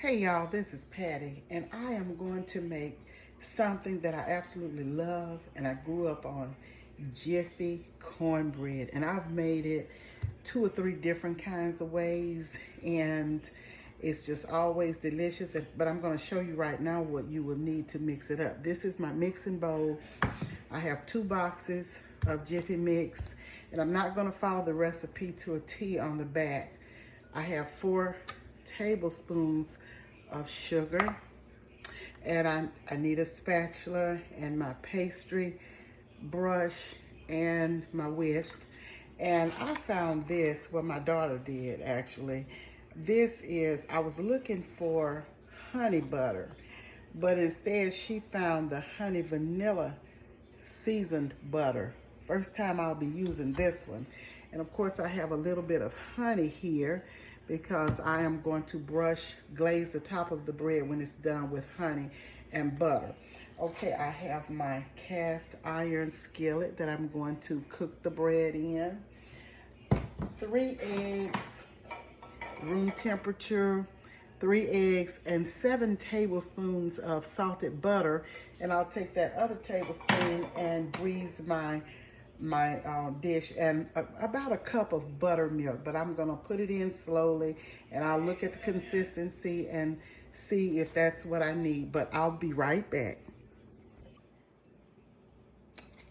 Hey y'all, this is Patti, and I am going to make something that I absolutely love, and I grew up on Jiffy Cornbread, and I've made it 2 or 3 different kinds of ways, and it's just always delicious. But I'm going to show you right now what you will need to mix it up. This is my mixing bowl. I have 2 boxes of Jiffy mix, and I'm not going to follow the recipe to a T on the back. I have 4 tablespoons of sugar, and I need a spatula and my pastry brush and my whisk. And I found this, well, my daughter did actually. This is, I was looking for honey butter, but instead she found the honey vanilla seasoned butter. First time I'll be using this one. And of course I have a little bit of honey here because I am going to glaze the top of the bread when it's done with honey and butter. Okay, I have my cast iron skillet that I'm going to cook the bread in. 3 eggs, room temperature, 3 eggs, and 7 tablespoons of salted butter. And I'll take that other tablespoon and grease my dish, and about a cup of buttermilk, but I'm gonna put it in slowly, and I'll look at the consistency and see if that's what I need, but I'll be right back.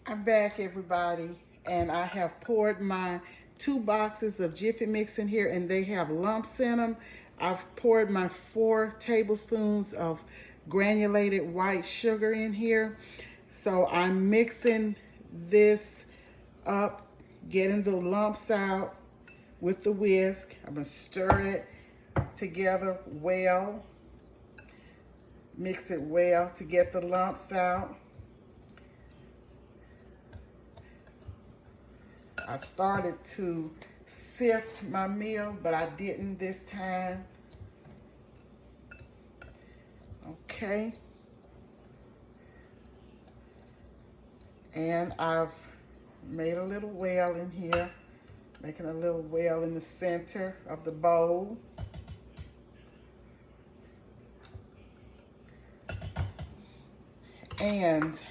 I'm back, everybody, and I have poured my 2 boxes of Jiffy mix in here, and they have lumps in them. I've poured my 4 tablespoons of granulated white sugar in here. So I'm mixing this up, getting the lumps out with the whisk. I'm gonna stir it together well, mix it well to get the lumps out. I started to sift my meal, but I didn't this time. Okay. And I've made a little well in here, making a little well in the center of the bowl. And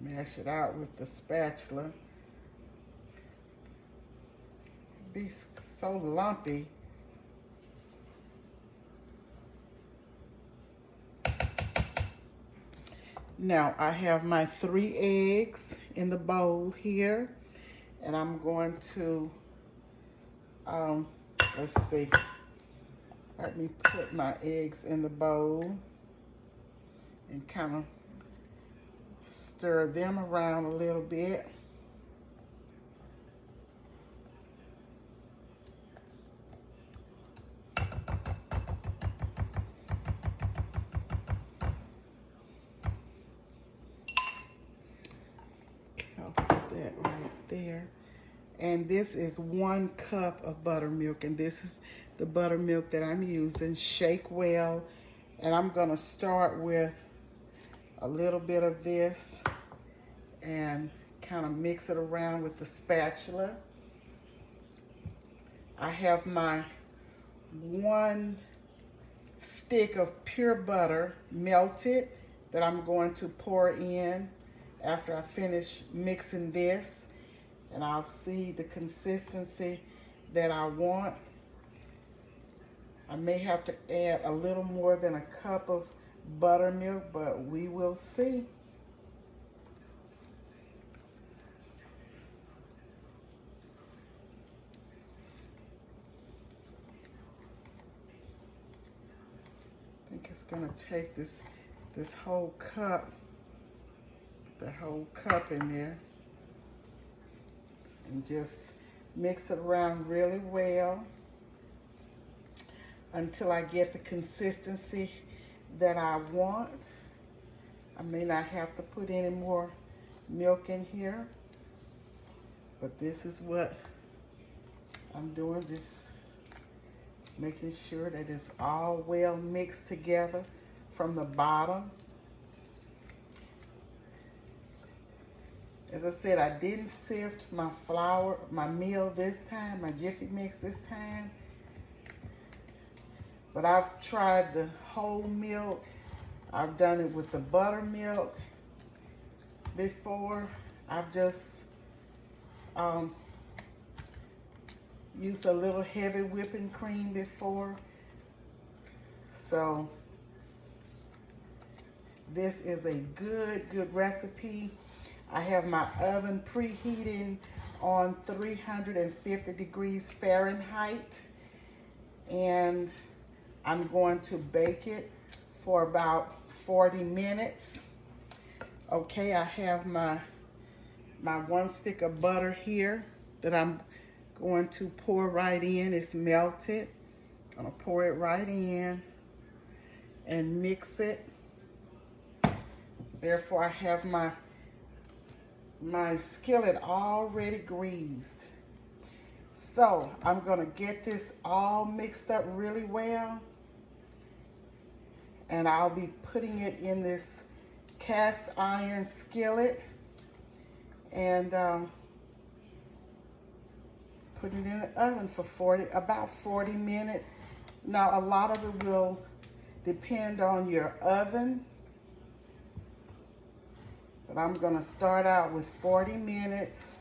mash it out with the spatula. It'd be so lumpy. Now I have my 3 eggs in the bowl here, and I'm going to, let's see, let me put my eggs in the bowl and kind of stir them around a little bit. I'll put that right there. And this is 1 cup of buttermilk, and this is the buttermilk that I'm using. Shake well, and I'm gonna start with a little bit of this and kind of mix it around with the spatula. I have my 1 stick of pure butter melted that I'm going to pour in after I finish mixing this, and I'll see the consistency that I want. I may have to add a little more than a cup of buttermilk, but we will see. I think it's gonna take this whole cup, the whole cup in there, and just mix it around really well until I get the consistency that I want. I may not have to put any more milk in here, but this is what I'm doing, just making sure that it's all well mixed together from the bottom. As I said, I didn't sift my flour, my meal this time, my Jiffy mix this time. But I've tried the whole milk. I've done it with the buttermilk before. I've just used a little heavy whipping cream before. So this is a good recipe. I have my oven preheating on 350 degrees Fahrenheit, and I'm going to bake it for about 40 minutes. Okay, I have my 1 stick of butter here that I'm going to pour right in. It's melted. I'm gonna pour it right in and mix it. Therefore, I have my skillet already greased. So I'm gonna get this all mixed up really well, and I'll be putting it in this cast iron skillet and put it in the oven for about 40 minutes. Now, a lot of it will depend on your oven, but I'm gonna start out with 40 minutes,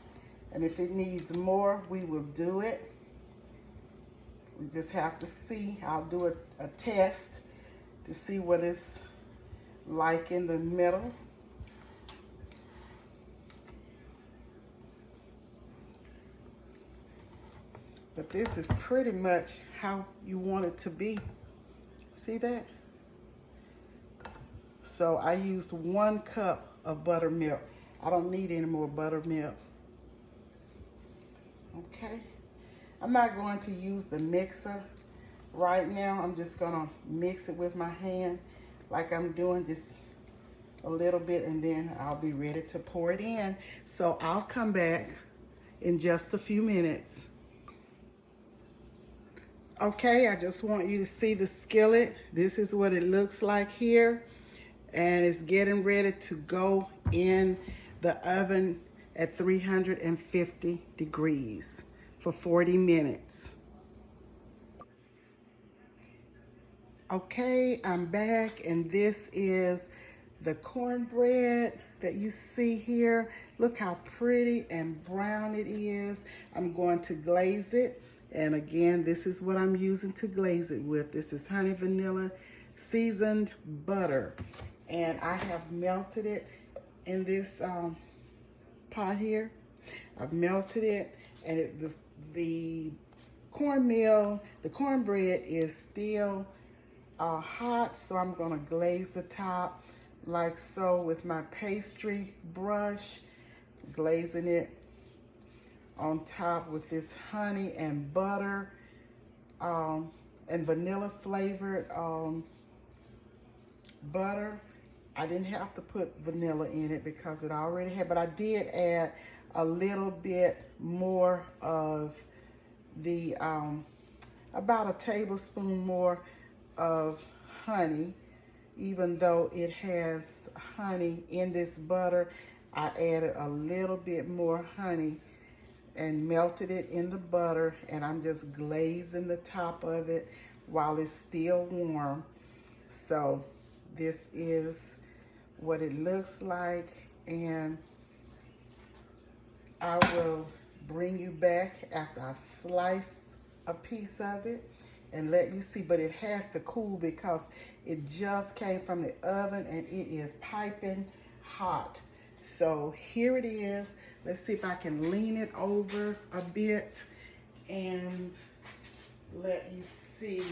and if it needs more, we will do it. We just have to see. I'll do a test to see what it's like in the middle. But this is pretty much how you want it to be. See that? So I used 1 cup of buttermilk. I don't need any more buttermilk. Okay. I'm not going to use the mixer right now. I'm just gonna mix it with my hand like I'm doing, just a little bit, and then I'll be ready to pour it in. So I'll come back in just a few minutes. Okay, I just want you to see the skillet. This is what it looks like here. And it's getting ready to go in the oven at 350 degrees for 40 minutes. Okay, I'm back, and this is the cornbread that you see here. Look how pretty and brown it is. I'm going to glaze it. And again, this is what I'm using to glaze it with. This is honey vanilla seasoned butter. And I have melted it in this pot here. I've melted it, and the cornbread is still hot, so I'm gonna glaze the top like so with my pastry brush, glazing it on top with this honey and butter and vanilla flavored butter. I didn't have to put vanilla in it because it already had, but I did add a little bit more of the, about a tablespoon more of honey. Even though it has honey in this butter, I added a little bit more honey and melted it in the butter, and I'm just glazing the top of it while it's still warm. So this is what it looks like, and I will bring you back after I slice a piece of it and let you see. But it has to cool because it just came from the oven and it is piping hot. So here it is. Let's see if I can lean it over a bit and let you see.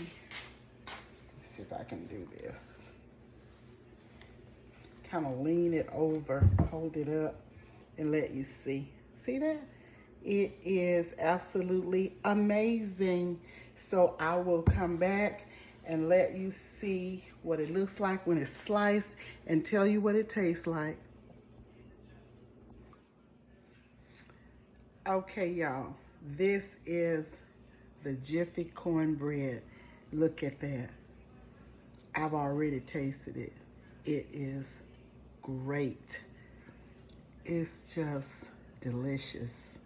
Let's see if I can do this. Kind of lean it over, hold it up, and let you see. See that? It is absolutely amazing. So I will come back and let you see what it looks like when it's sliced and tell you what it tastes like. Okay, y'all, this is the Jiffy Cornbread. Look at that. I've already tasted it. It is great. It's just delicious.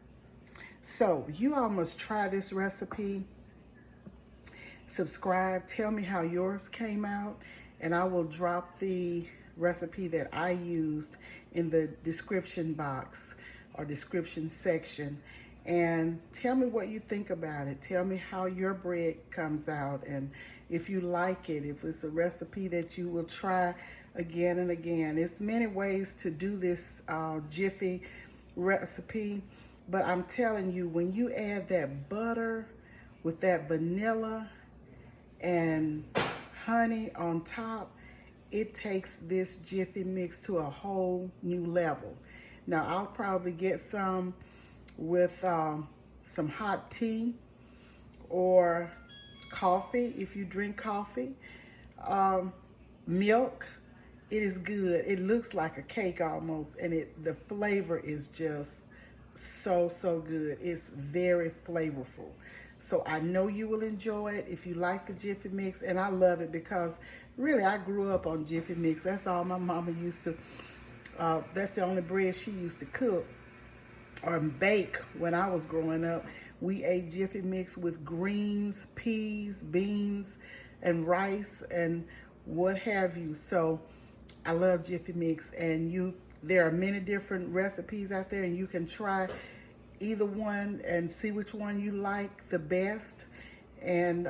So you all must try this recipe. subscribe, tell me how yours came out, and I will drop the recipe that I used in the description box or description section. And tell me what you think about it. Tell me how your bread comes out, and if you like it, if it's a recipe that you will try again and again. It's many ways to do this Jiffy recipe, but I'm telling you, when you add that butter with that vanilla and honey on top, it takes this Jiffy mix to a whole new level. Now, I'll probably get some with some hot tea or coffee if you drink coffee. Milk. It is good. It looks like a cake almost, and the flavor is just so good. It's very flavorful. So I know you will enjoy it if you like the Jiffy Mix, and I love it because really I grew up on Jiffy Mix. That's all my mama used to, that's the only bread she used to cook or bake when I was growing up. We ate Jiffy Mix with greens, peas, beans, and rice, and what have you. So I love Jiffy Mix, and there are many different recipes out there, and you can try either one and see which one you like the best. And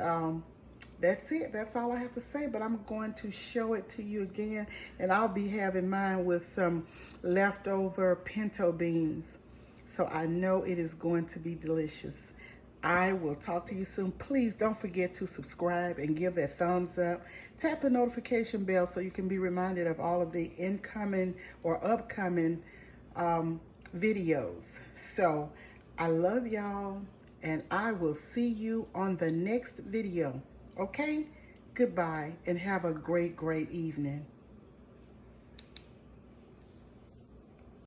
that's it. That's all I have to say, but I'm going to show it to you again, and I'll be having mine with some leftover pinto beans. So I know it is going to be delicious. I will talk to you soon. Please don't forget to subscribe and give that thumbs up. Tap the notification bell so you can be reminded of all of the incoming or upcoming videos. So I love y'all, and I will see you on the next video. Okay? Goodbye, and have a great evening.